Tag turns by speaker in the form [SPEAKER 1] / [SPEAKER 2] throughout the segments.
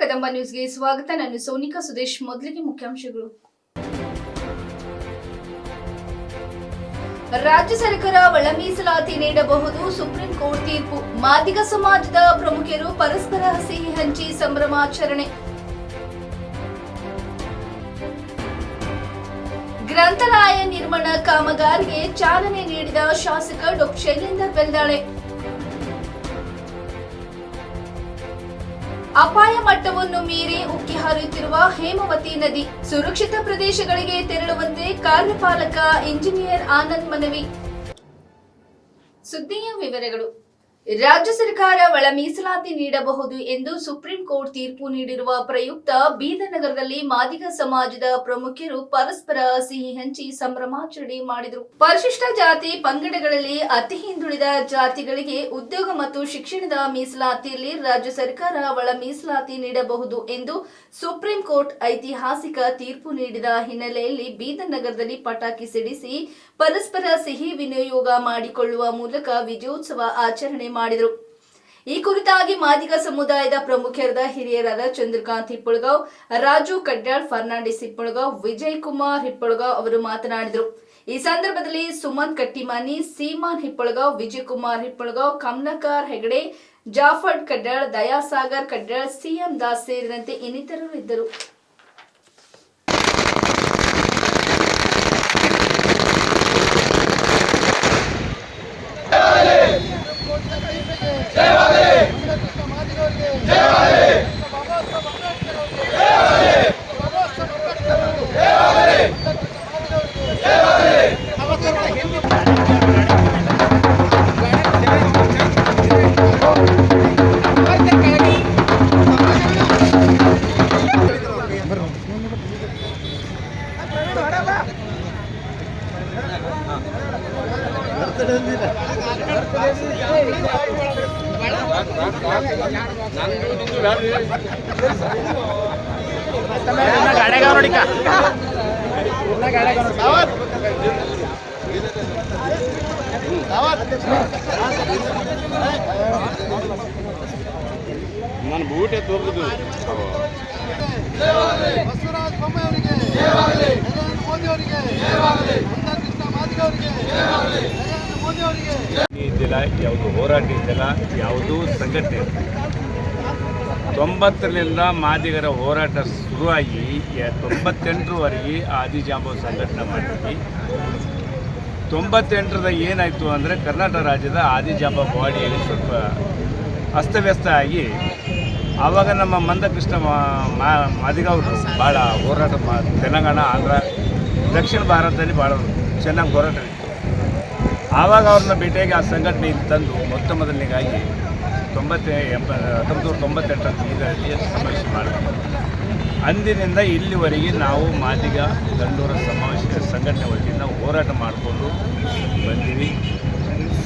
[SPEAKER 1] ಕದಂಬ ನ್ಯೂಸ್ಗೆ ಸ್ವಾಗತ. ನಾನು ಸೋನಿಕಾ ಸುದೇಶ್. ಮೊದಲಿಗೆ ಮುಖ್ಯಾಂಶಗಳು. ರಾಜ್ಯ ಸರ್ಕಾರ ಒಳ ಮೀಸಲಾತಿ ನೀಡಬಹುದು, ಸುಪ್ರೀಂ ಕೋರ್ಟ್ ತೀರ್ಪು. ಮಾದಿಗ ಸಮಾಜದ ಪ್ರಮುಖರು ಪರಸ್ಪರ ಸಿಹಿ ಹಂಚಿ ಸಂಭ್ರಮಾಚರಣೆ. ಗ್ರಂಥಾಲಯ ನಿರ್ಮಾಣ ಕಾಮಗಾರಿಗೆ ಚಾಲನೆ ನೀಡಿದ ಶಾಸಕ ಡಾ ಶೈಲೇಂದರ್ ಬೆಲ್ದಾಳೆ. ಅಪಾಯ ಮಟ್ಟವನ್ನು ಮೀರಿ ಉಕ್ಕಿ ಹರಿಯುತ್ತಿರುವ ಹೇಮಾವತಿ ನದಿ, ಸುರಕ್ಷಿತ ಪ್ರದೇಶಗಳಿಗೆ ತೆರಳುವಂತೆ ಕಾರ್ಯಪಾಲಕ ಇಂಜಿನಿಯರ್ ಆನಂದ್ ಮನವಿ. ಸುದ್ದಿಯ ವಿವರಗಳು. ರಾಜ್ಯ ಸರ್ಕಾರ ಒಳ ಮೀಸಲಾತಿ ನೀಡಬಹುದು ಎಂದು ಸುಪ್ರೀಂ ಕೋರ್ಟ್ ತೀರ್ಪು ನೀಡಿರುವ ಪ್ರಯುಕ್ತ ಬೀದರ್ ನಗರದಲ್ಲಿ ಮಾದಿಗ ಸಮಾಜದ ಪ್ರಮುಖರು ಪರಸ್ಪರ ಸಿಹಿ ಹಂಚಿ ಸಂಭ್ರಮಾಚರಣೆ ಮಾಡಿದರು. ಪರಿಶಿಷ್ಟ ಜಾತಿ ಪಂಗಡಗಳಲ್ಲಿ ಅತಿ ಹಿಂದುಳಿದ ಜಾತಿಗಳಿಗೆ ಉದ್ಯೋಗ ಮತ್ತು ಶಿಕ್ಷಣದ ಮೀಸಲಾತಿಯಲ್ಲಿ ರಾಜ್ಯ ಸರ್ಕಾರ ಒಳ ಮೀಸಲಾತಿ ನೀಡಬಹುದು ಎಂದು ಸುಪ್ರೀಂ ಕೋರ್ಟ್ ಐತಿಹಾಸಿಕ ತೀರ್ಪು ನೀಡಿದ ಹಿನ್ನೆಲೆಯಲ್ಲಿ ಬೀದರ್ ನಗರದಲ್ಲಿ ಪಟಾಕಿ ಸಿಡಿಸಿ ಪರಸ್ಪರ ಸಿಹಿ ವಿನಿಯೋಗ ಮಾಡಿಕೊಳ್ಳುವ ಮೂಲಕ ವಿಜಯೋತ್ಸವ ಆಚರಣೆ ಮಾಡಿದರು. ಈ ಕುರಿತಾಗಿ ಮಾದಿಗ ಸಮುದಾಯದ ಪ್ರಮುಖರಾದ ಹಿರಿಯರಾದ ಚಂದ್ರಕಾಂತ್ ಹಿಪ್ಪಳಗಾವ್, ರಾಜು ಕಡ್ಯಾಳ್, ಫರ್ನಾಂಡಿಸ್ ಹಿಪ್ಪಳಗಾವ್, ವಿಜಯ್ ಕುಮಾರ್ ಹಿಪ್ಪಳಗಾವ್ ಅವರು ಮಾತನಾಡಿದರು. ಈ ಸಂದರ್ಭದಲ್ಲಿ ಸುಮಂತ್ ಕಟ್ಟಿಮಾನಿ, ಸೀಮಾನ್ ಹಿಪ್ಪಳಗಾವ್, ವಿಜಯ್ ಕುಮಾರ್ ಹಿಪ್ಪಳಗಾವ್, ಕಮಲಾಕರ್ ಹೆಗಡೆ, ಜಾಫರ್ ಕಡ್ಯಾಳ್, ದಯಾಸಾಗರ್ ಕಡ್ಯಾಳ್, ಸಿಎಂ ದಾಸ್ ಸೇರಿದಂತೆ ಇನ್ನಿತರರು ಇದ್ದರು.
[SPEAKER 2] ನಾನು ಬೂಟೆ ತೋರಿದ್ದು
[SPEAKER 3] ಬಸವರಾಜ ಬೊಮ್ಮಾಯಿ ಅವರಿಗೆ, ನರೇಂದ್ರ ಮೋದಿ ಅವರಿಗೆ, ಕೃಷ್ಣ ಮಾದಿಗ ಅವರಿಗೆ, ನರೇಂದ್ರ ಮೋದಿ ಅವರಿಗೆ.
[SPEAKER 2] ಇದ್ದಿಲ್ಲ, ಯಾವುದು ಹೋರಾಟ ಇದ್ದಿಲ್ಲ, ಯಾವುದೂ ಸಂಘಟನೆ 90ರಿಂದ ಮಾದಿಗರ ಹೋರಾಟ ಶುರುವಾಗಿ 98ರವರೆಗೆ ಆದಿಜಾಂಬವ ಸಂಘಟನೆ ಮಾಡಿದ್ವಿ. 98ರದ ಏನಾಯಿತು ಅಂದರೆ ಕರ್ನಾಟಕ ರಾಜ್ಯದ ಆದಿಜಾಂಬವ ಬಾಡಿಯಲ್ಲಿ ಸ್ವಲ್ಪ ಅಸ್ತವ್ಯಸ್ತ ಆಗಿ ಆವಾಗ ನಮ್ಮ ಮಂದಕೃಷ್ಣ ಮಾದಿಗ ಅವರು ಭಾಳ ಹೋರಾಟ ತೆಲಂಗಾಣ, ಆಂಧ್ರ, ದಕ್ಷಿಣ ಭಾರತದಲ್ಲಿ ಭಾಳ ಚೆನ್ನಾಗಿ ಹೋರಾಟ ಇತ್ತು. ಆವಾಗ ಅವ್ರನ್ನ ಭೇಟಿಯಾಗಿ ಆ ಸಂಘಟನೆ ಇಲ್ಲಿ ತಂದು ಮೊತ್ತ ಮೊದಲನೇಗಾಗಿ 1998 ಬೀದರಲ್ಲಿ ಸಮಾವೇಶ ಮಾಡಿದ್ವಿ. ಅಂದಿನಿಂದ ಇಲ್ಲಿವರೆಗೆ ನಾವು ಮಾದಿಗ ದಂಡೂರ ಸಮಾವೇಶ ಸಂಘಟನೆ ವತಿಯಿಂದ ಹೋರಾಟ ಮಾಡಿಕೊಂಡು ಬಂದೀವಿ.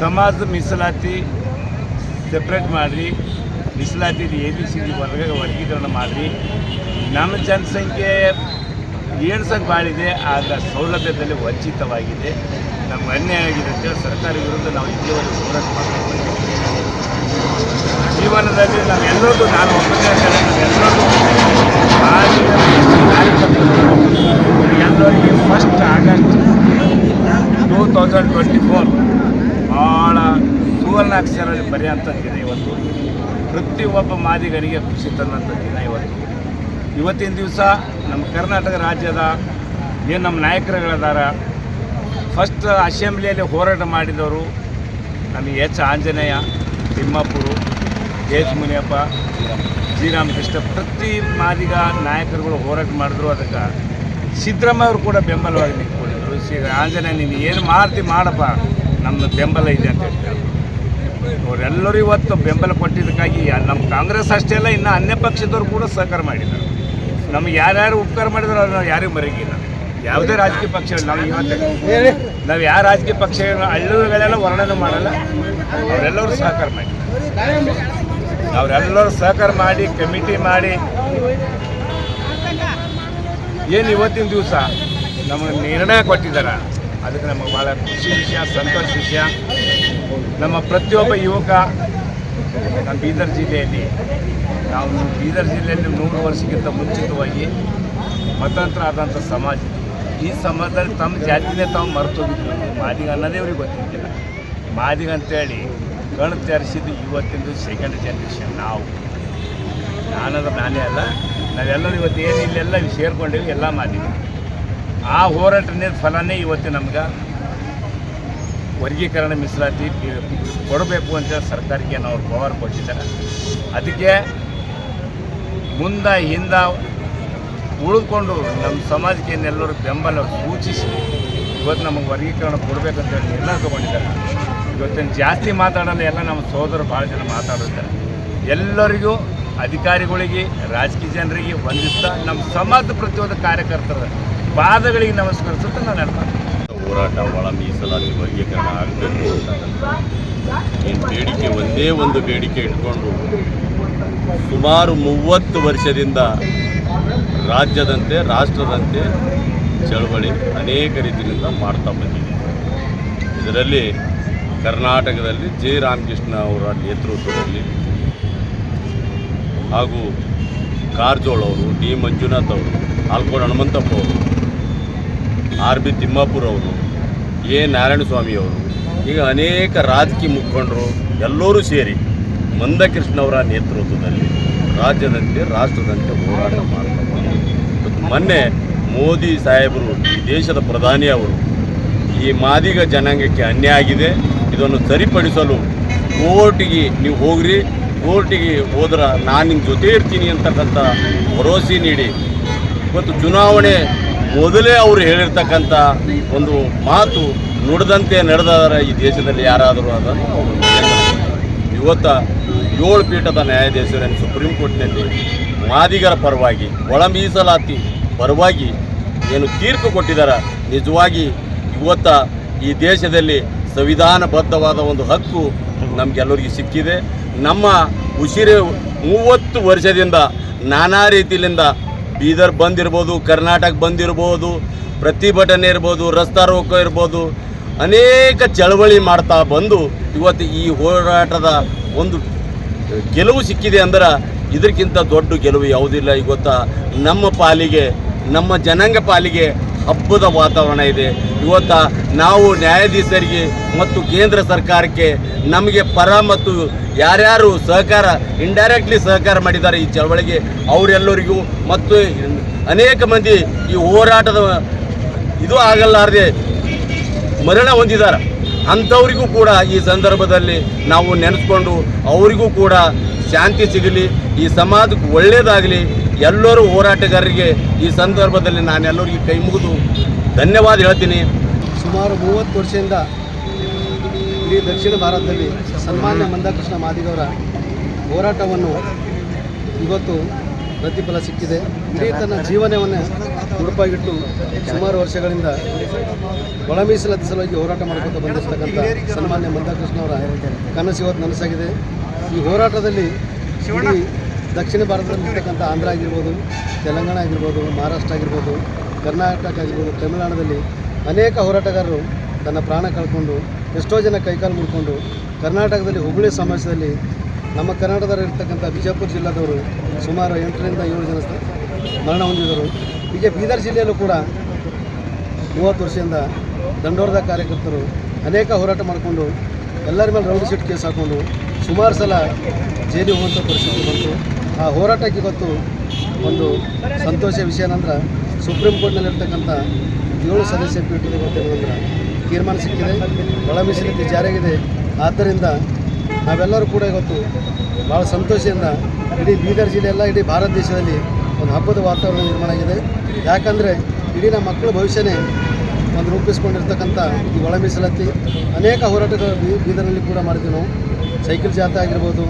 [SPEAKER 2] ಸಮಾಜದ ಮೀಸಲಾತಿ ಸೆಪ್ರೇಟ್ ಮಾಡಿರಿ, ಮೀಸಲಾತಿ ABCD ವರ್ಗೀಕರಣ ಮಾಡಿರಿ. ನಮ್ಮ ಜನಸಂಖ್ಯೆ ಏಳ್ಸಕ್ಕೆ ಬಾಳಿದೆ, ಆದರೆ ಸೌಲಭ್ಯದಲ್ಲಿ ವಂಚಿತವಾಗಿದೆ, ನಮ್ಗೆ ಅನ್ಯಾಯ ಆಗಿದೆ ಅಂತೇಳಿ ಸರ್ಕಾರ ವಿರುದ್ಧ ನಾವು ಇಲ್ಲಿವರೆಗೆ ಹೋರಾಟ ಮಾಡ್ಕೊಂಡು ಜೀವನದಲ್ಲಿ ನಾವೆಲ್ಲರಿಗೂ, ನಾನು ಒಬ್ಬನೇ ಎಲ್ಲರಿಗೂ ಎಲ್ಲರಿಗೆ 1 ಆಗಸ್ಟ್ 2024 ಭಾಳ ಸುವರ್ಣಾಕ್ಷರಲ್ಲಿ ಬರೆಯುವಂಥ ದಿನ ಇವತ್ತು. ಪ್ರತಿಯೊಬ್ಬ ಮಾದಿಗರಿಗೆ ಖುಷಿ ತಂದಂಥ ದಿನ ಇವತ್ತು. ಇವತ್ತಿನ ದಿವಸ ನಮ್ಮ ಕರ್ನಾಟಕ ರಾಜ್ಯದ ಏನು ನಮ್ಮ ನಾಯಕರುಗಳದಾರ, ಫಸ್ಟ್ ಅಸೆಂಬ್ಲಿಯಲ್ಲಿ ಹೋರಾಟ ಮಾಡಿದವರು ನಮಗೆ ಎಚ್ ಆಂಜನೇಯ, ತಿಮ್ಮಪ್ಪರು, ಎಚ್ ಮುನಿಯಪ್ಪ, ಶ್ರೀರಾಮಕೃಷ್ಣ, ಪ್ರತಿ ಮಾದಿಗ ನಾಯಕರುಗಳು ಹೋರಾಟ ಮಾಡಿದ್ರು. ಅದಕ್ಕೆ ಸಿದ್ದರಾಮಯ್ಯ ಅವರು ಕೂಡ ಬೆಂಬಲವಾಗಿ ನಿಂತ್ಕೊಂಡಿದ್ರು. ಆಂಜನೇಯ, ನೀನು ಏನು ಮಾಡಪ್ಪ, ನಮ್ಮ ಬೆಂಬಲ ಇದೆ ಅಂತ ಹೇಳ್ತಾರೆ. ಅವರೆಲ್ಲರೂ ಇವತ್ತು ಬೆಂಬಲ ಕೊಟ್ಟಿದ್ದಕ್ಕಾಗಿ ನಮ್ಮ ಕಾಂಗ್ರೆಸ್ ಅಷ್ಟೇ ಅಲ್ಲ, ಇನ್ನು ಅನ್ಯ ಪಕ್ಷದವರು ಕೂಡ ಸಹಕಾರ ಮಾಡಿದ್ದಾರೆ. ನಮಗೆ ಯಾರ್ಯಾರು ಉಪಕಾರ ಮಾಡಿದ್ರು ಅವ್ರು ನಾವು ಯಾರಿಗೂ ಮರೆಗಿಲ್ಲ. ಯಾವುದೇ ರಾಜಕೀಯ ಪಕ್ಷಗಳು ನಾವು ಯಾವ ರಾಜಕೀಯ ಪಕ್ಷಗಳು ಹಳ್ಳಿಗಳೆಲ್ಲ ವರ್ಣನೆ ಮಾಡಲ್ಲ, ಅವರೆಲ್ಲರೂ ಸಹಕಾರ ಮಾಡಿದ್ದಾರೆ. ಅವರೆಲ್ಲರೂ ಸಹಕಾರ ಮಾಡಿ ಕಮಿಟಿ ಮಾಡಿ ಏನು ಇವತ್ತಿನ ದಿವಸ ನಮಗೆ ನಿರ್ಣಯ ಕೊಟ್ಟಿದ್ದಾರೆ. ಅದಕ್ಕೆ ನಮಗೆ ಭಾಳ ಖುಷಿ ವಿಷಯ, ಸಂತೋಷ ವಿಷಯ. ನಮ್ಮ ಪ್ರತಿಯೊಬ್ಬ ಯುವಕ ನಮ್ಮ ಬೀದರ್ ಜಿಲ್ಲೆಯಲ್ಲಿ ಬೀದರ್ ಜಿಲ್ಲೆಯಲ್ಲಿ 100 ವರ್ಷಕ್ಕಿಂತ ಮುಂಚಿತವಾಗಿ ಮತಾಂತರ ಆದಂಥ ಸಮಾಜ. ಈ ಸಮಾಜದಲ್ಲಿ ತಮ್ಮ ಜಾತಿನೇ ತಾವು ಮರೆತೋಗಿದ್ರು. ಮಾದಿಗ ಅನ್ನೋದೇ ಇವ್ರಿಗೆ ಗೊತ್ತಿದ್ದಿಲ್ಲ. ಮಾದಿಗ ಅಂತೇಳಿ ಕಣ್ಣು ತೆರೆಸಿದ್ದು ಇವತ್ತಿಂದು ಸೆಕೆಂಡ್ ಜನ್ರೇಷನ್. ನಾನಂದ್ರೆ ನಾನೇ ಅಲ್ಲ, ನಾವೆಲ್ಲರೂ ಇವತ್ತು ಏನು ಇಲ್ಲೆಲ್ಲ ಸೇರ್ಕೊಂಡೇವಿ, ಎಲ್ಲ ಮಾದಿಗ. ಆ ಹೋರಾಟದ ಫಲನೇ ಇವತ್ತು ನಮ್ಗೆ ವರ್ಗೀಕರಣ ಮೀಸಲಾತಿ ಕೊಡಬೇಕು ಅಂತೇಳಿ ಸರ್ಕಾರಕ್ಕೆ ಅವ್ರು ಪವರ್ ಕೊಟ್ಟಿದ್ದಾರೆ. ಅದಕ್ಕೆ ಮುಂದೆ ಹಿಂದೆ ಉಳಿದುಕೊಂಡು ನಮ್ಮ ಸಮಾಜಕ್ಕೆ ಏನೆಲ್ಲರೂ ಬೆಂಬಲ ಸೂಚಿಸಿ ಇವತ್ತು ನಮಗೆ ವರ್ಗೀಕರಣ ಕೊಡಬೇಕಂತೇಳಿ ಎಲ್ಲ ತೊಗೊಂಡಿದ್ದಾರೆ. ಇವತ್ತೇನು ಜಾಸ್ತಿ ಮಾತಾಡೋಲ್ಲ, ಎಲ್ಲ ನಮ್ಮ ಸೋದರರು ಭಾಳ ಜನ ಮಾತಾಡಿದ್ದಾರೆ. ಎಲ್ಲರಿಗೂ, ಅಧಿಕಾರಿಗಳಿಗೆ, ರಾಜಕೀಯ ಜನರಿಗೆ ವಂದಿಸ್ತಾ ನಮ್ಮ ಸಮಾಜದ ಪ್ರತಿಯೊಂದು ಕಾರ್ಯಕರ್ತರ ಪಾದಗಳಿಗೆ ನಮಸ್ಕರಿಸುತ್ತಾ ನಾನು ಹೇಳ್ತೀನಿ.
[SPEAKER 4] ಹೋರಾಟ ಒಳ ಮೀಸಲಾತಿ ವರ್ಗೀಕರಣ ಆಗಬೇಕು ಏನು ಬೇಡಿಕೆ, ಒಂದೇ ಒಂದು ಬೇಡಿಕೆ ಇಟ್ಕೊಂಡು ಸುಮಾರು 30 ವರ್ಷದಿಂದ ರಾಜ್ಯದಂತೆ ರಾಷ್ಟ್ರದಂತೆ ಚಳವಳಿ ಅನೇಕ ರೀತಿಯಿಂದ ಮಾಡ್ತಾ ಬಂದಿದೆ. ಇದರಲ್ಲಿ ಕರ್ನಾಟಕದಲ್ಲಿ ಜೆ ರಾಮಕೃಷ್ಣ ಅವರ ನೇತೃತ್ವದಲ್ಲಿ ಹಾಗೂ ಕಾರಜೋಳ ಅವರು, ಡಿ ಮಂಜುನಾಥ್ ಅವರು, ಆಲ್ಕೋಡ್ ಹನುಮಂತಪ್ಪ ಅವರು, ಆರ್ ಬಿ ತಿಮ್ಮಾಪುರ ಅವರು, ಎ ನಾರಾಯಣಸ್ವಾಮಿ ಅವರು, ಈಗ ಅನೇಕ ರಾಜಕೀಯ ಮುಖಂಡರು ಎಲ್ಲರೂ ಸೇರಿ ಮಂದಕೃಷ್ಣ ಅವರ ನೇತೃತ್ವದಲ್ಲಿ ರಾಜ್ಯದಂತೆ ರಾಷ್ಟ್ರದಂತೆ ಹೋರಾಟ ಮಾಡ್ತಾ ಬಂದರು. ಮೊನ್ನೆ ಮೋದಿ ಸಾಹೇಬರು, ಈ ದೇಶದ ಪ್ರಧಾನಿ ಅವರು, ಈ ಮಾದಿಗ ಜನಾಂಗಕ್ಕೆ ಅನ್ಯಾಯ ಆಗಿದೆ, ಇದನ್ನು ಸರಿಪಡಿಸಲು ಕೋರ್ಟಿಗೆ ನೀವು ಹೋಗ್ರಿ, ಕೋರ್ಟಿಗೆ ಹೋದ್ರೆ ನಾನು ನಿಮ್ಮ ಜೊತೆ ಇರ್ತೀನಿ ಅಂತಕ್ಕಂಥ ಭರವಸೆ ನೀಡಿ ಇವತ್ತು ಚುನಾವಣೆ ಮೊದಲೇ ಅವರು ಹೇಳಿರ್ತಕ್ಕಂಥ ಒಂದು ಮಾತು ನುಡಿದಂತೆ ನಡೆದಾದರೆ ಈ ದೇಶದಲ್ಲಿ ಯಾರಾದರೂ ಅದನ್ನು ಇವತ್ತು 7 ಪೀಠದ ನ್ಯಾಯಾಧೀಶರನ್ನು ಸುಪ್ರೀಂ ಕೋರ್ಟ್ನಲ್ಲಿ ಮಾದಿಗರ ಪರವಾಗಿ ಒಳ ಮೀಸಲಾತಿ ಪರವಾಗಿ ಏನು ತೀರ್ಪು ಕೊಟ್ಟಿದ್ದಾರೆ. ನಿಜವಾಗಿ ಇವತ್ತು ಈ ದೇಶದಲ್ಲಿ ಸಂವಿಧಾನಬದ್ಧವಾದ ಒಂದು ಹಕ್ಕು ನಮಗೆಲ್ಲರಿಗೂ ಸಿಕ್ಕಿದೆ. ನಮ್ಮ ಉಸಿರು 30 ವರ್ಷದಿಂದ ನಾನಾ ರೀತಿಯಿಂದ ಬೀದರ್ ಬಂದಿರ್ಬೋದು, ಕರ್ನಾಟಕ ಬಂದಿರ್ಬೋದು, ಪ್ರತಿಭಟನೆ ಇರ್ಬೋದು, ರಸ್ತಾ ರೋಕೋ ಇರ್ಬೋದು, ಅನೇಕ ಚಳವಳಿ ಮಾಡ್ತಾ ಬಂದು ಇವತ್ತು ಈ ಹೋರಾಟದ ಒಂದು ಗೆಲುವು ಸಿಕ್ಕಿದೆ ಅಂದ್ರೆ ಇದಕ್ಕಿಂತ ದೊಡ್ಡ ಗೆಲುವು ಯಾವುದಿಲ್ಲ. ಇವತ್ತು ನಮ್ಮ ಪಾಲಿಗೆ, ನಮ್ಮ ಜನಾಂಗ ಪಾಲಿಗೆ ಹಬ್ಬದ ವಾತಾವರಣ ಇದೆ. ಇವತ್ತು ನಾವು ನ್ಯಾಯಾಧೀಶರಿಗೆ ಮತ್ತು ಕೇಂದ್ರ ಸರ್ಕಾರಕ್ಕೆ ನಮಗೆ ಪರ ಮತ್ತು ಯಾರ್ಯಾರು ಸಹಕಾರ ಇಂಡೈರೆಕ್ಟ್ಲಿ ಸಹಕಾರ ಮಾಡಿದ್ದಾರೆ ಈ ಚಳವಳಿಗೆ ಅವರೆಲ್ಲರಿಗೂ ಮತ್ತು ಅನೇಕ ಮಂದಿ ಈ ಹೋರಾಟದ ಇದು ಆಗಲಾರದೆ ಮರಣ ಹೊಂದಿದ್ದಾರೆ. ಅಂಥವರಿಗೂ ಕೂಡ ಈ ಸಂದರ್ಭದಲ್ಲಿ ನಾವು ನೆನೆಸ್ಕೊಂಡು ಅವರಿಗೂ ಕೂಡ ಶಾಂತಿ ಸಿಗಲಿ, ಈ ಸಮಾಜಕ್ಕೆ ಒಳ್ಳೆಯದಾಗಲಿ, ಎಲ್ಲರೂ ಹೋರಾಟಗಾರರಿಗೆ ಈ ಸಂದರ್ಭದಲ್ಲಿ ನಾನೆಲ್ಲರಿಗೂ ಕೈ ಮುಗಿದು ಧನ್ಯವಾದ ಹೇಳ್ತೀನಿ.
[SPEAKER 3] ಸುಮಾರು 30 ವರ್ಷದಿಂದ ಇಡೀ ದಕ್ಷಿಣ ಭಾರತದಲ್ಲಿ ಸನ್ಮಾನ್ಯ ಮಂದಕೃಷ್ಣ ಮಾದಿಗವರ ಹೋರಾಟವನ್ನು ಇವತ್ತು ಪ್ರತಿಫಲ ಸಿಕ್ಕಿದೆ. ಇಡೀ ತನ್ನ ಜೀವನವನ್ನು ಮುಡುಪಾಗಿಟ್ಟು ಸುಮಾರು ವರ್ಷಗಳಿಂದ ಒಳ ಮೀಸಲಾತಿ ಸಲುವಾಗಿ ಹೋರಾಟ ಮಾಡ್ಕೊತ ಬಂದಿರ್ತಕ್ಕಂಥ ಸನ್ಮಾನ್ಯ ಮಂದಕೃಷ್ಣವರ ಕನಸು ಇವತ್ತು ನನಸಾಗಿದೆ. ಈ ಹೋರಾಟದಲ್ಲಿ ಇಡೀ ದಕ್ಷಿಣ ಭಾರತದಲ್ಲಿರ್ತಕ್ಕಂಥ ಆಂಧ್ರ ಆಗಿರ್ಬೋದು, ತೆಲಂಗಾಣ ಆಗಿರ್ಬೋದು, ಮಹಾರಾಷ್ಟ್ರ ಆಗಿರ್ಬೋದು, ಕರ್ನಾಟಕ ಆಗಿರ್ಬೋದು, ತಮಿಳುನಾಡಲ್ಲಿ ಅನೇಕ ಹೋರಾಟಗಾರರು ತನ್ನ ಪ್ರಾಣ ಕಳ್ಕೊಂಡು ಎಷ್ಟೋ ಜನ ಕೈಕಾಲು ಮುಡ್ಕೊಂಡು ಕರ್ನಾಟಕದಲ್ಲಿ ಹುಬ್ಬಳ್ಳಿ ಸಮಾವೇಶದಲ್ಲಿ ನಮ್ಮ ಕರ್ನಾಟಕದಲ್ಲಿ ಇರ್ತಕ್ಕಂಥ ಬಿಜಾಪುರ ಜಿಲ್ಲಾದವರು ಸುಮಾರು 8ರಿಂದ 7 ಜನ ಮರಣ ಹೊಂದಿದರು. ಹೀಗೆ ಬೀದರ್ ಜಿಲ್ಲೆಯಲ್ಲೂ ಕೂಡ 30 ವರ್ಷದಿಂದ ದಂಡೋರದ ಕಾರ್ಯಕರ್ತರು ಅನೇಕ ಹೋರಾಟ ಮಾಡಿಕೊಂಡು ಎಲ್ಲರ ಮೇಲೆ ರೌಡಿ ಶೀಟ್ ಕೇಸ್ ಹಾಕ್ಕೊಂಡು ಸುಮಾರು ಸಲ ಜೈಲಿಗೆ ಹೋಗುವಂಥ ಪರಿಸ್ಥಿತಿ ಬಂತು. ಆ ಹೋರಾಟಕ್ಕೆ ಇವತ್ತು ಒಂದು ಸಂತೋಷ ವಿಷಯ ಏನಂದ್ರೆ ಸುಪ್ರೀಂ ಕೋರ್ಟ್ನಲ್ಲಿರ್ತಕ್ಕಂಥ 7 ಸದಸ್ಯ ಪೀಠದ ಇವತ್ತೇನಂದ್ರೆ ತೀರ್ಮಾನ ಸಿಕ್ಕಿದೆ, ಒಳ ಮೀಸಲಾತಿ ಜಾರಿಯಾಗಿದೆ. ಆದ್ದರಿಂದ ನಾವೆಲ್ಲರೂ ಕೂಡ ಇವತ್ತು ಭಾಳ ಸಂತೋಷದಿಂದ ಇಡೀ ಬೀದರ್ ಜಿಲ್ಲೆಯಲ್ಲ, ಇಡೀ ಭಾರತ ದೇಶದಲ್ಲಿ ಒಂದು ಹಬ್ಬದ ವಾತಾವರಣ ನಿರ್ಮಾಣ ಆಗಿದೆ. ಯಾಕಂದರೆ ಇಡೀ ನಮ್ಮ ಮಕ್ಕಳ ಭವಿಷ್ಯನೇ ಒಂದು ರೂಪಿಸ್ಕೊಂಡಿರ್ತಕ್ಕಂಥ ಈ ಒಳ ಮೀಸಲಾತಿ ಅನೇಕ ಹೋರಾಟಗಳು ಬೀದರ್ನಲ್ಲಿ ಕೂಡ ಮಾಡಿದ್ವಿ ನಾವು. ಸೈಕಲ್ ಜಾಥಾ ಆಗಿರ್ಬೋದು,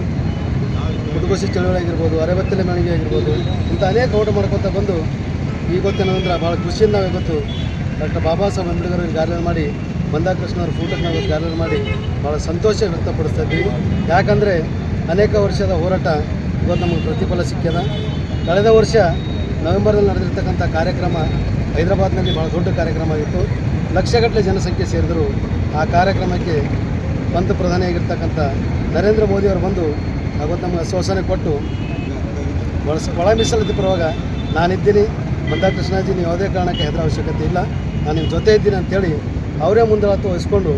[SPEAKER 3] ಕುಟುಂಬಸಿ ಚಳವಳಿ ಆಗಿರ್ಬೋದು, ಅರೆಬತ್ತಲೆ ಮೆರವಣಿಗೆ ಆಗಿರ್ಬೋದು, ಇಂಥ ಅನೇಕ ಹೋರಾಟ ಮಾಡ್ಕೊತ ಬಂದು ಇವತ್ತೇನಂದ್ರೆ ಭಾಳ ಖುಷಿಯಿಂದ ನಾವು ಇವತ್ತು ಡಾಕ್ಟರ್ ಬಾಬಾ ಸಾಹೇಬ್ ಅಂಬೇಡ್ಕರ್ ಗಾರ್ಲರ್ ಮಾಡಿ ಮಂದಕೃಷ್ಣವ್ರ ಫೋಟೋಕ್ಕೆ ನಾವು ಗಾರ್ಲರ್ ಮಾಡಿ ಭಾಳ ಸಂತೋಷ ವ್ಯಕ್ತಪಡಿಸ್ತಾ ಇದ್ದೀವಿ. ಯಾಕಂದರೆ ಅನೇಕ ವರ್ಷದ ಹೋರಾಟ ಇವತ್ತು ನಮಗೆ ಪ್ರತಿಫಲ ಸಿಕ್ಕ್ಯದ. ಕಳೆದ ವರ್ಷ ನವೆಂಬರ್ನಲ್ಲಿ ನಡೆದಿರ್ತಕ್ಕಂಥ ಕಾರ್ಯಕ್ರಮ ಹೈದರಾಬಾದ್ನಲ್ಲಿ ಭಾಳ ದೊಡ್ಡ ಕಾರ್ಯಕ್ರಮ ಆಗಿತ್ತು. ಲಕ್ಷಗಟ್ಟಲೆ ಜನಸಂಖ್ಯೆ ಸೇರಿದರು. ಆ ಕಾರ್ಯಕ್ರಮಕ್ಕೆ ಪ್ರಧಾನಿಯಾಗಿರ್ತಕ್ಕಂಥ ನರೇಂದ್ರ ಮೋದಿಯವರು ಬಂದು ಅವತ್ತು ನಮಗೆ ಆಶ್ವಾಸನೆ ಕೊಟ್ಟು ಒಳ ಮೀಸಲಾತಿ ಪರವಾಗ ನಾನಿದ್ದೀನಿ, ಮಂದಾಕೃಷ್ಣಾಜಿ ನೀವು ಯಾವುದೇ ಕಾರಣಕ್ಕೆ ಹೆದರ ಅವಶ್ಯಕತೆ ಇಲ್ಲ, ನಾನು ನಿಮ್ಮ ಜೊತೆ ಇದ್ದೀನಿ ಅಂಥೇಳಿ ಅವರೇ ಮುಂದಾಳತ್ವ ವಹಿಸ್ಕೊಂಡು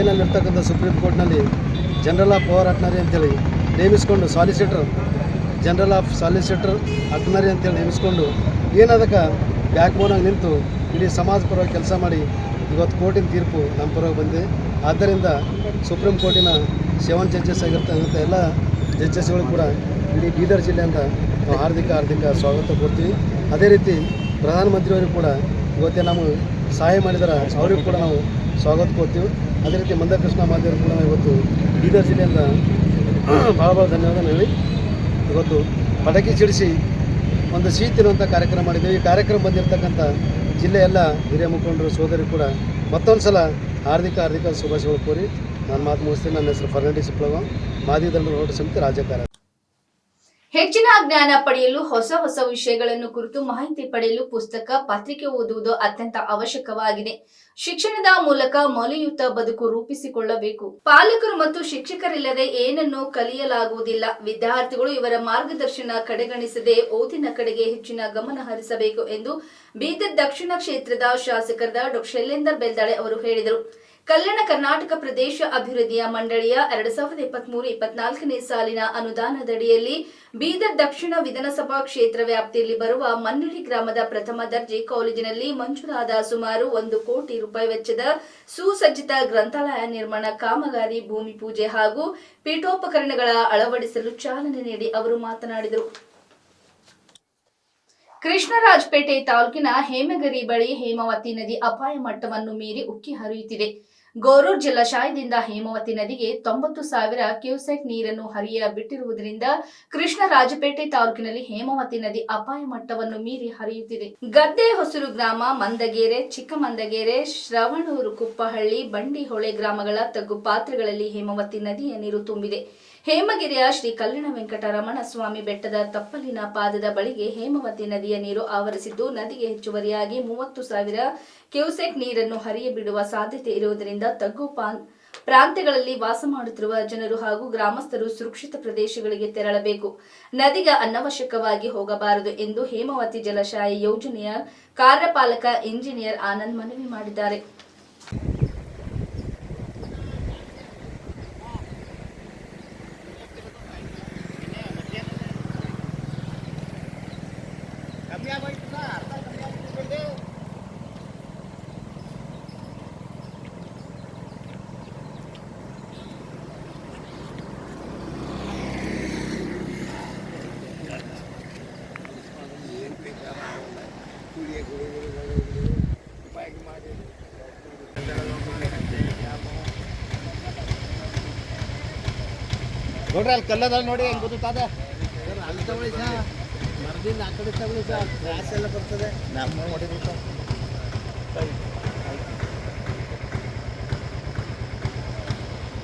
[SPEAKER 3] ಏನಲ್ಲಿರ್ತಕ್ಕಂಥ ಸುಪ್ರೀಂ ಕೋರ್ಟ್ನಲ್ಲಿ ಜನರಲ್ ಆಫ್ ಪವರ್ ಅಟ್ನರಿ ಅಂತೇಳಿ ನೇಮಿಸ್ಕೊಂಡು ಜನರಲ್ ಆಫ್ ಸಾಲಿಸಿಟರ್ ಅಟ್ನರಿ ಅಂತೇಳಿ ನೇಮಿಸ್ಕೊಂಡು ಏನದಕ್ಕೆ ಬ್ಯಾಕ್ ಬೋನಾಗಿ ನಿಂತು ಇಡೀ ಸಮಾಜ ಪರವಾಗಿ ಕೆಲಸ ಮಾಡಿ ಇವತ್ತು ಕೋರ್ಟಿನ ತೀರ್ಪು ನಮ್ಮ ಪರವಾಗಿ ಬಂದಿದೆ. ಆದ್ದರಿಂದ ಸುಪ್ರೀಂ ಕೋರ್ಟಿನ 7 ಜಡ್ಜಸ್ ಆಗಿರ್ತಕ್ಕಂಥ ಎಲ್ಲ ಜಡ್ಜಸ್ಗಳು ಕೂಡ ಇಡೀ ಬೀದರ್ ಜಿಲ್ಲೆಯಿಂದ ನಾವು ಹಾರ್ದಿಕ ಸ್ವಾಗತ ಕೊಡ್ತೀವಿ. ಅದೇ ರೀತಿ ಪ್ರಧಾನಮಂತ್ರಿಯವರಿಗೂ ಕೂಡ ಇವತ್ತೇ ನಮಗೆ ಸಹಾಯ ಮಾಡಿದರೆ ಅವ್ರಿಗೂ ಕೂಡ ನಾವು ಸ್ವಾಗತ ಕೊಡ್ತೀವಿ. ಅದೇ ರೀತಿ ಮಂದಾಕೃಷ್ಣ ಮಾದಿಯವರು ಕೂಡ ಇವತ್ತು ಬೀದರ್ ಜಿಲ್ಲೆಯಿಂದ ಭಾಳ ಧನ್ಯವಾದ ಹೇಳಿ ಇವತ್ತು ಪಟಾಕಿ ಸಿಡಿಸಿ ಒಂದು ಸಿಹಿ ತಿನ್ನುವಂಥ ಕಾರ್ಯಕ್ರಮ ಮಾಡಿದ್ದೀವಿ. ಈ ಕಾರ್ಯಕ್ರಮ ಬಂದಿರತಕ್ಕಂಥ ಜಿಲ್ಲೆಯ ಎಲ್ಲ ಹಿರಿಯ ಮುಖಂಡರು ಸೋದರಿ ಕೂಡ ಮತ್ತೊಂದು ಸಲ ಹಾರ್ದಿಕ ಶುಭಾಶಯಗಳು ಕೋರಿ ನಾನು ಮಾತು ಮುಗಿಸ್ತೀನಿ. ನನ್ನ ಹೆಸರು ಫರ್ನಾಂಡಿಸ್ ಪ್ಲವ, ಮಾದಿ ದಂಡರು ಹೋರಾಟ ಸಮಿತಿ ರಾಜ್ಯ ಕಾರ್ಯ.
[SPEAKER 1] ಹೆಚ್ಚಿನ ಜ್ಞಾನ ಪಡೆಯಲು ಹೊಸ ವಿಷಯಗಳನ್ನು ಕುರಿತು ಮಾಹಿತಿ ಪಡೆಯಲು ಪುಸ್ತಕ, ಪತ್ರಿಕೆ ಓದುವುದು ಅತ್ಯಂತ ಅವಶ್ಯಕವಾಗಿದೆ. ಶಿಕ್ಷಣದ ಮೂಲಕ ಮೌಲ್ಯಯುತ ಬದುಕು ರೂಪಿಸಿಕೊಳ್ಳಬೇಕು. ಪಾಲಕರು ಮತ್ತು ಶಿಕ್ಷಕರಿಲ್ಲದೆ ಏನನ್ನೂ ಕಲಿಯಲಾಗುವುದಿಲ್ಲ. ವಿದ್ಯಾರ್ಥಿಗಳು ಇವರ ಮಾರ್ಗದರ್ಶನ ಕಡೆಗಣಿಸದೆ ಓದಿನ ಕಡೆಗೆ ಹೆಚ್ಚಿನ ಗಮನ ಹರಿಸಬೇಕು ಎಂದು ಬೀದರ್ ದಕ್ಷಿಣ ಕ್ಷೇತ್ರದ ಶಾಸಕರಾದ ಡಾ. ಶೈಲೇಂದರ್ ಬೆಲ್ದಾಳೆ ಅವರು ಹೇಳಿದರು. ಕಲ್ಯಾಣ ಕರ್ನಾಟಕ ಪ್ರದೇಶ ಅಭಿವೃದ್ಧಿಯ ಮಂಡಳಿಯ 2023-24ನೇ ಸಾಲಿನ ಅನುದಾನದಡಿಯಲ್ಲಿ ಬೀದರ್ ದಕ್ಷಿಣ ವಿಧಾನಸಭಾ ಕ್ಷೇತ್ರ ವ್ಯಾಪ್ತಿಯಲ್ಲಿ ಬರುವ ಮನ್ನಡಿ ಗ್ರಾಮದ ಪ್ರಥಮ ದರ್ಜೆ ಕಾಲೇಜಿನಲ್ಲಿ ಮಂಜೂರಾದ ಸುಮಾರು 1 ಕೋಟಿ ರೂಪಾಯಿ ವೆಚ್ಚದ ಸುಸಜ್ಜಿತ ಗ್ರಂಥಾಲಯ ನಿರ್ಮಾಣ ಕಾಮಗಾರಿ ಭೂಮಿ ಪೂಜೆ ಹಾಗೂ ಪೀಠೋಪಕರಣಗಳ ಅಳವಡಿಸಲು ಚಾಲನೆ ನೀಡಿ ಅವರು ಮಾತನಾಡಿದರು. ಕೃಷ್ಣರಾಜಪೇಟೆ ತಾಲೂಕಿನ ಹೇಮಗಿರಿ ಬಳಿ ಹೇಮಾವತಿ ನದಿ ಅಪಾಯ ಮಟ್ಟವನ್ನು ಮೀರಿ ಉಕ್ಕಿ ಹರಿಯುತ್ತಿದೆ. ಗೋರೂರ್ ಜಲಾಶಯದಿಂದ ಹೇಮಾವತಿ ನದಿಗೆ 90,000 ಕ್ಯೂಸೆಕ್ ನೀರನ್ನು ಹರಿಯ ಬಿಟ್ಟಿರುವುದರಿಂದ ಕೃಷ್ಣರಾಜಪೇಟೆ ತಾಲೂಕಿನಲ್ಲಿ ಹೇಮಾವತಿ ನದಿ ಅಪಾಯ ಮಟ್ಟವನ್ನು ಮೀರಿ ಹರಿಯುತ್ತಿದೆ. ಗದ್ದೆ ಹೊಸೂರು ಗ್ರಾಮ, ಮಂದಗೇರೆ, ಚಿಕ್ಕಮಂದಗೇರೆ, ಶ್ರವಣೂರು, ಕುಪ್ಪಹಳ್ಳಿ, ಬಂಡಿಹೊಳೆ ಗ್ರಾಮಗಳ ತಗ್ಗು ಪಾತ್ರಗಳಲ್ಲಿ ಹೇಮಾವತಿ ನದಿಯ ನೀರು ತುಂಬಿದೆ. ಹೇಮಗಿರಿಯ ಶ್ರೀ ಕಲ್ಯಾಣ ವೆಂಕಟರಮಣ ಸ್ವಾಮಿ ಬೆಟ್ಟದ ತಪ್ಪಲಿನ ಪಾದದ ಬಳಿಗೆ ಹೇಮಾವತಿ ನದಿಯ ನೀರು ಆವರಿಸಿದ್ದು, ನದಿಗೆ ಹೆಚ್ಚುವರಿಯಾಗಿ 30,000 ಕ್ಯೂಸೆಕ್ ನೀರನ್ನು ಹರಿಯಬಿಡುವ ಸಾಧ್ಯತೆ ಇರುವುದರಿಂದ ತಗ್ಗು ಪ್ರಾಂತ್ಯಗಳಲ್ಲಿ ವಾಸ ಮಾಡುತ್ತಿರುವ ಜನರು ಹಾಗೂ ಗ್ರಾಮಸ್ಥರು ಸುರಕ್ಷಿತ ಪ್ರದೇಶಗಳಿಗೆ ತೆರಳಬೇಕು. ನದಿಗೆ ಅನವಶ್ಯಕವಾಗಿ ಹೋಗಬಾರದು ಎಂದು ಹೇಮಾವತಿ ಜಲಾಶಯ ಯೋಜನೆಯ ಕಾರ್ಯಪಾಲಕ ಇಂಜಿನಿಯರ್ ಆನಂದ್ ಮನವಿ ಮಾಡಿದ್ದಾರೆ.
[SPEAKER 3] ನೋಡ್ರಿ ಅಲ್ಲಿ ಕಲ್ಲದ ನೋಡಿ ಹೆಂಗೆ ಗೊತ್ತಾದ ಅಲ್ಲಿ ತಗೊಳ್ಳಿ ಸರ್, ಮರದಿಂದ ಆ ಕಡೆ ತಗೊಳ್ಳಿ ಸರ್, ಗ್ರಾಸ್ ಎಲ್ಲ ಬರ್ತದೆ. ನಮ್ಮ ಹೊಡಿದ್ರು ಸರ್,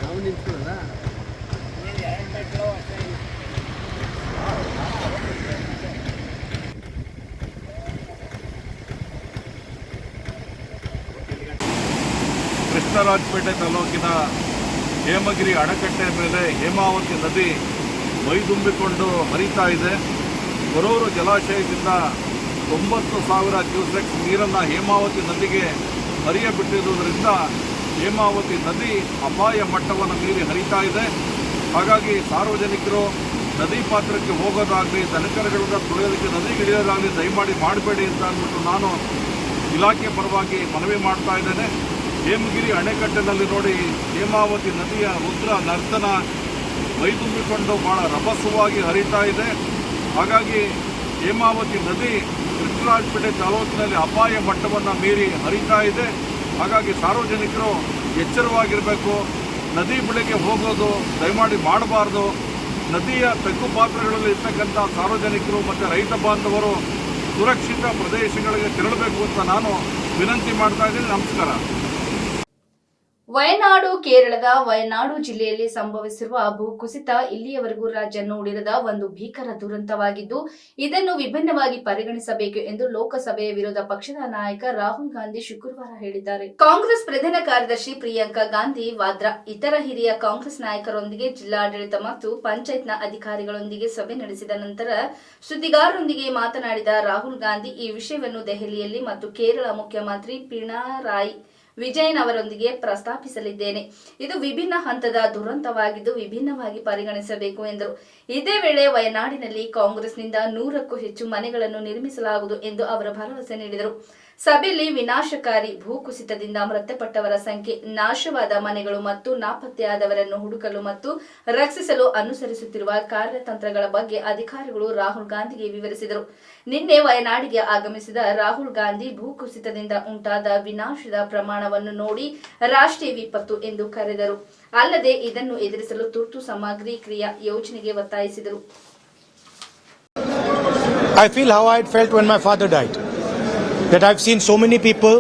[SPEAKER 3] ನಾವು ನಿಂತ್ಕೊಳ್ಳೋಣ.
[SPEAKER 2] ಕೃಷ್ಣರಾಜಪೇಟೆ ತಾಲೂಕಿನ ಹೇಮಗಿರಿ ಅಣೆಕಟ್ಟೆ ಮೇಲೆ ಹೇಮಾವತಿ ನದಿ ಮೈದುಂಬಿಕೊಂಡು ಹರಿತಾ ಇದೆ. ಗೊರೂರು ಜಲಾಶಯದಿಂದ 90,000 ಕ್ಯೂಸೆಕ್ ನೀರನ್ನು ಹೇಮಾವತಿ ನದಿಗೆ ಹರಿಯಬಿಟ್ಟಿರುವುದರಿಂದ ಹೇಮಾವತಿ ನದಿ ಅಪಾಯ ಮಟ್ಟವನ್ನು ಮೀರಿ ಹರಿತಾ ಇದೆ. ಹಾಗಾಗಿ ಸಾರ್ವಜನಿಕರು ನದಿ ಪಾತ್ರಕ್ಕೆ ಹೋಗೋದಾಗಲಿ, ದನಕರುಗಳಿಂದ ತುಳಿಯೋದಕ್ಕೆ ನದಿಗೆ ಇಳಿಯೋದಾಗಲಿ ದಯಮಾಡಿ ಮಾಡಬೇಡಿ ಅಂತ ಅಂದ್ಬಿಟ್ಟು ನಾನು ಇಲಾಖೆ ಪರವಾಗಿ ಮನವಿ ಮಾಡ್ತಾ ಇದ್ದೇನೆ. ಹೇಮಗಿರಿ ಅಣೆಕಟ್ಟಿನಲ್ಲಿ ನೋಡಿ ಹೇಮಾವತಿ ನದಿಯ ರುದ್ರ ನರ್ತನ ಮೈದುಂಬಿಕೊಂಡು ಭಾಳ ರಭಸವಾಗಿ ಹರಿತಾ ಇದೆ. ಹಾಗಾಗಿ ಹೇಮಾವತಿ ನದಿ ಕೃಷ್ಣರಾಜಪೇಟೆ ತಾಲೂಕಿನಲ್ಲಿ ಅಪಾಯ ಮಟ್ಟವನ್ನು ಮೀರಿ ಹರಿತಾ ಇದೆ. ಹಾಗಾಗಿ ಸಾರ್ವಜನಿಕರು ಎಚ್ಚರವಾಗಿರಬೇಕು. ನದಿ ಬಳಿಗೆ ಹೋಗೋದು ದಯಮಾಡಿ ಮಾಡಬಾರ್ದು. ನದಿಯ ತಗ್ಗು ಪಾತ್ರಗಳಲ್ಲಿ ಇರ್ತಕ್ಕಂಥ ಸಾರ್ವಜನಿಕರು ಮತ್ತು ರೈತ ಬಾಂಧವರು ಸುರಕ್ಷಿತ ಪ್ರದೇಶಗಳಿಗೆ ತೆರಳಬೇಕು ಅಂತ ನಾನು ವಿನಂತಿ ಮಾಡ್ತಾ ಇದ್ದೀನಿ. ನಮಸ್ಕಾರ.
[SPEAKER 1] ವಯನಾಡು ಕೇರಳದ ವಯನಾಡು ಜಿಲ್ಲೆಯಲ್ಲಿ ಸಂಭವಿಸಿರುವ ಭೂಕುಸಿತ ಇಲ್ಲಿಯವರೆಗೂ ರಾಜ್ಯ ನೋಡಿರದ ಒಂದು ಭೀಕರ ದುರಂತವಾಗಿದ್ದು ಇದನ್ನು ವಿಭಿನ್ನವಾಗಿ ಪರಿಗಣಿಸಬೇಕು ಎಂದು ಲೋಕಸಭೆಯ ವಿರೋಧ ಪಕ್ಷದ ನಾಯಕ ರಾಹುಲ್ ಗಾಂಧಿ ಶುಕ್ರವಾರ ಹೇಳಿದ್ದಾರೆ. ಕಾಂಗ್ರೆಸ್ ಪ್ರಧಾನ ಕಾರ್ಯದರ್ಶಿ ಪ್ರಿಯಾಂಕಾ ಗಾಂಧಿ ವಾದ್ರಾ ಇತರ ಹಿರಿಯ ಕಾಂಗ್ರೆಸ್ ನಾಯಕರೊಂದಿಗೆ ಜಿಲ್ಲಾಡಳಿತ ಮತ್ತು ಪಂಚಾಯತ್ನ ಅಧಿಕಾರಿಗಳೊಂದಿಗೆ ಸಭೆ ನಡೆಸಿದ ನಂತರ ಸುದ್ದಿಗಾರರೊಂದಿಗೆ ಮಾತನಾಡಿದ ರಾಹುಲ್ ಗಾಂಧಿ ಈ ವಿಷಯವನ್ನು ದೆಹಲಿಯಲ್ಲಿ ಮತ್ತು ಕೇರಳ ಮುಖ್ಯಮಂತ್ರಿ ಪಿಣರಾಯಿ ವಿಜಯನ್ ಅವರೊಂದಿಗೆ ಪ್ರಸ್ತಾಪಿಸಲಿದ್ದೇನೆ. ಇದು ವಿಭಿನ್ನ ಹಂತದ ದುರಂತವಾಗಿದ್ದು ವಿಭಿನ್ನವಾಗಿ ಪರಿಗಣಿಸಬೇಕು ಎಂದರು. ಇದೇ ವೇಳೆ ವಯನಾಡಿನಲ್ಲಿ ಕಾಂಗ್ರೆಸ್ನಿಂದ 100ಕ್ಕೂ ಹೆಚ್ಚು ಮನೆಗಳನ್ನು ನಿರ್ಮಿಸಲಾಗುವುದು ಎಂದು ಅವರು ಭರವಸೆ ನೀಡಿದರು. ಸಭೆಯಲ್ಲಿ ವಿನಾಶಕಾರಿ ಭೂಕುಸಿತದಿಂದ ಮೃತಪಟ್ಟವರ ಸಂಖ್ಯೆ, ನಾಶವಾದ ಮನೆಗಳು ಮತ್ತು ನಾಪತ್ತೆಯಾದವರನ್ನು ಹುಡುಕಲು ಮತ್ತು ರಕ್ಷಿಸಲು ಅನುಸರಿಸುತ್ತಿರುವ ಕಾರ್ಯತಂತ್ರಗಳ ಬಗ್ಗೆ ಅಧಿಕಾರಿಗಳು ರಾಹುಲ್ ಗಾಂಧಿಗೆ ವಿವರಿಸಿದರು. ನಿನ್ನೆ ವಯನಾಡಿಗೆ ಆಗಮಿಸಿದ ರಾಹುಲ್ ಗಾಂಧಿ ಭೂಕುಸಿತದಿಂದ ಉಂಟಾದ ವಿನಾಶದ ಪ್ರಮಾಣವನ್ನು ನೋಡಿ ರಾಷ್ಟ್ರೀಯ ವಿಪತ್ತು ಎಂದು ಕರೆದರು. ಅಲ್ಲದೆ ಇದನ್ನು ಎದುರಿಸಲು ತುರ್ತು ಸಾಮಗ್ರಿ ಕ್ರಿಯಾ ಯೋಜನೆಗೆ ಒತ್ತಾಯಿಸಿದರು.
[SPEAKER 5] I feel how I felt when my father died. That I've seen so many people.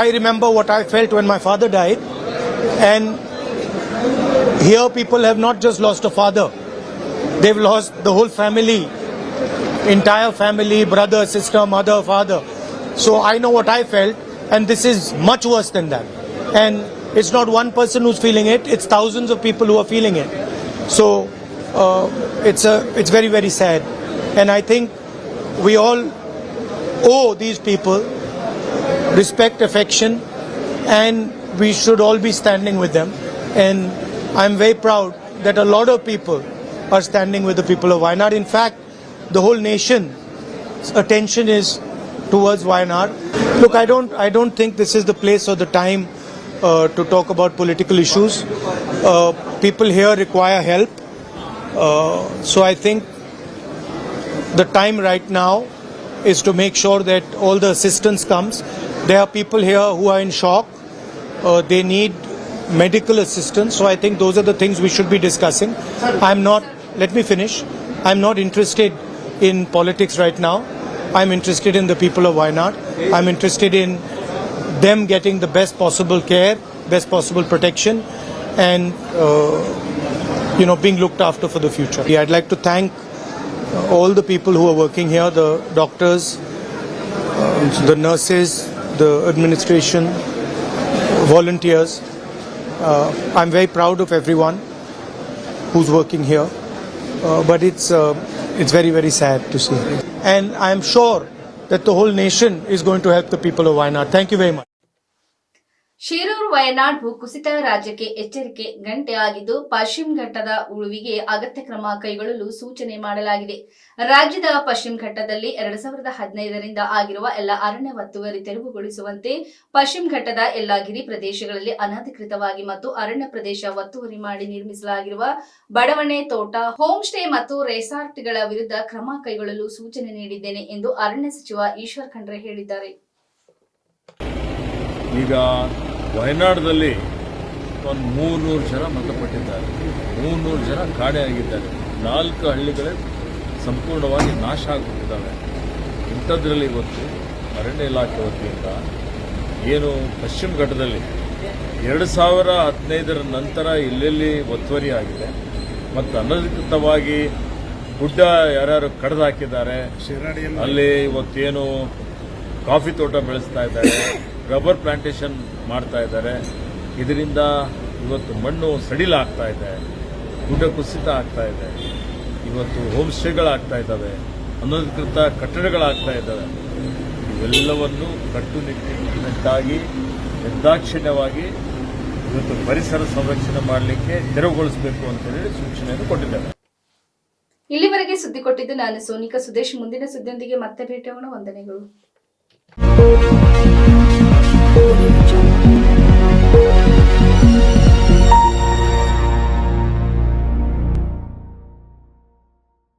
[SPEAKER 5] I remember what I felt when my father died, and here people have not just lost a father; they've lost the whole family, entire family, brother, sister, mother, father. So I know what I felt, and this is much worse than that. And it's not one person who's feeling it; it's thousands of people who are feeling it. So it's very, very sad, and I think we all owe these people respect, affection, and we should all be standing with them. And I'm very proud that a lot of people are standing with the people of Wayanad. In fact, the whole nation's attention is towards Wayanad. Look, I don't think this is the place or the time to talk about political issues. People here require help. So I think the time right now is to make sure that all the assistance comes. There are people here who are in shock. They need medical assistance. So I think those are the things we should be discussing. Let me finish. I'm not interested in politics right now. I'm interested in the people of Wayanad. I'm interested in them getting the best possible care, best possible protection, and being looked after for the future. I'd like to thank all the people who are working here, the doctors, the nurses, the administration, volunteers. I'm very proud of everyone who's working here, but it's very, very sad to see. And I'm sure that the whole nation is going to help the people of Wayanad. Thank you very much.
[SPEAKER 1] Shirur Wayanad ಭೂಕುಸಿತ ರಾಜ್ಯಕ್ಕೆ ಎಚ್ಚರಿಕೆ ಗಂಟೆ ಆಗಿದ್ದು ಪಶ್ಚಿಮ ಘಟ್ಟದ ಉಳಿವಿಗೆ ಅಗತ್ಯ ಕ್ರಮ ಕೈಗೊಳ್ಳಲು ಸೂಚನೆ ಮಾಡಲಾಗಿದೆ. ರಾಜ್ಯದ ಪಶ್ಚಿಮ ಘಟ್ಟದಲ್ಲಿ 2015ರಿಂದ ಆಗಿರುವ ಎಲ್ಲ ಅರಣ್ಯ ಒತ್ತುವರಿ ತೆರವುಗೊಳಿಸುವಂತೆ ಪಶ್ಚಿಮ ಘಟ್ಟದ ಎಲ್ಲಾ ಗಿರಿ ಪ್ರದೇಶಗಳಲ್ಲಿ ಅನಧಿಕೃತವಾಗಿ ಮತ್ತು ಅರಣ್ಯ ಪ್ರದೇಶ ಒತ್ತುವರಿ ಮಾಡಿ ನಿರ್ಮಿಸಲಾಗಿರುವ ಬಡವಣೆ, ತೋಟ, ಹೋಮ್ ಸ್ಟೇ ಮತ್ತು ರೆಸಾರ್ಟ್ಗಳ ವಿರುದ್ಧ ಕ್ರಮ ಕೈಗೊಳ್ಳಲು ಸೂಚನೆ ನೀಡಿದ್ದೇನೆ ಎಂದು ಅರಣ್ಯ ಸಚಿವ ಈಶ್ವರ್ ಖಂಡ್ರೆ ಹೇಳಿದ್ದಾರೆ.
[SPEAKER 6] ಈಗ ವಯನಾಡದಲ್ಲಿ ಒಂದು 300 ಜನ ಮೃತಪಟ್ಟಿದ್ದಾರೆ, 300 ಜನ ಕಾಣೆಯಾಗಿದ್ದಾರೆ, 4 ಹಳ್ಳಿಗಳೇ ಸಂಪೂರ್ಣವಾಗಿ ನಾಶ ಆಗಿಬಿಟ್ಟಿದ್ದಾವೆ. ಇಂಥದ್ರಲ್ಲಿ ಇವತ್ತು ಅರಣ್ಯ ಇಲಾಖೆ ವತಿಯಿಂದ ಏನು ಪಶ್ಚಿಮ ಘಟ್ಟದಲ್ಲಿ 2015ರ ನಂತರ ಎಲ್ಲೆಲ್ಲಿ ಒತ್ತುವರಿ ಆಗಿದೆ ಮತ್ತು ಅನಧಿಕೃತವಾಗಿ ಗುಡ್ಡ ಯಾರ್ಯಾರು ಕಡ್ದು ಹಾಕಿದ್ದಾರೆ, ಅಲ್ಲಿ ಇವತ್ತೇನು ಕಾಫಿ ತೋಟ ಬೆಳೆಸ್ತಾ ಇದ್ದಾರೆ, ರಬ್ಬರ್ ಪ್ಲಾಂಟೇಶನ್ ಮಾಡ್ತಾ ಇದ್ದಾರೆ. ಇದರಿಂದ ಇವತ್ತು ಮಣ್ಣು ಸಡಿಲಾಗ್ತಾ ಇದೆ, ಗುಡ್ಡ ಕುಸಿತ ಆಗ್ತಾ ಇದೆ, ಇವತ್ತು ಹೋಮ್ ಸ್ಟೇಗಳಾಗ್ತಾ ಇದ್ದಾವೆ, ಅನಧಿಕೃತ ಕಟ್ಟಡಗಳಾಗ್ತಾ ಇದ್ದಾವೆ. ಇವೆಲ್ಲವನ್ನು ಕಟ್ಟುನಿಟ್ಟಾಗಿ ನಿರ್ದಾಕ್ಷಿಣ್ಯವಾಗಿ ಇವತ್ತು ಪರಿಸರ ಸಂರಕ್ಷಣೆ ಮಾಡಲಿಕ್ಕೆ ತೆರವುಗೊಳಿಸಬೇಕು ಅಂತ ಹೇಳಿ ಸೂಚನೆಯನ್ನು ಕೊಟ್ಟಿದ್ದಾರೆ.
[SPEAKER 1] ಇಲ್ಲಿವರೆಗೆ ಸುದ್ದಿ ಕೊಟ್ಟಿದ್ದು ನಾನು ಸೋನಿಕಾ ಸುದೇಶ್. ಮುಂದಿನ ಸುದ್ದಿಯೊಂದಿಗೆ ಮತ್ತೆ ಭೇಟಿಯಾಗೋಣ. ವಂದನೆಗಳು.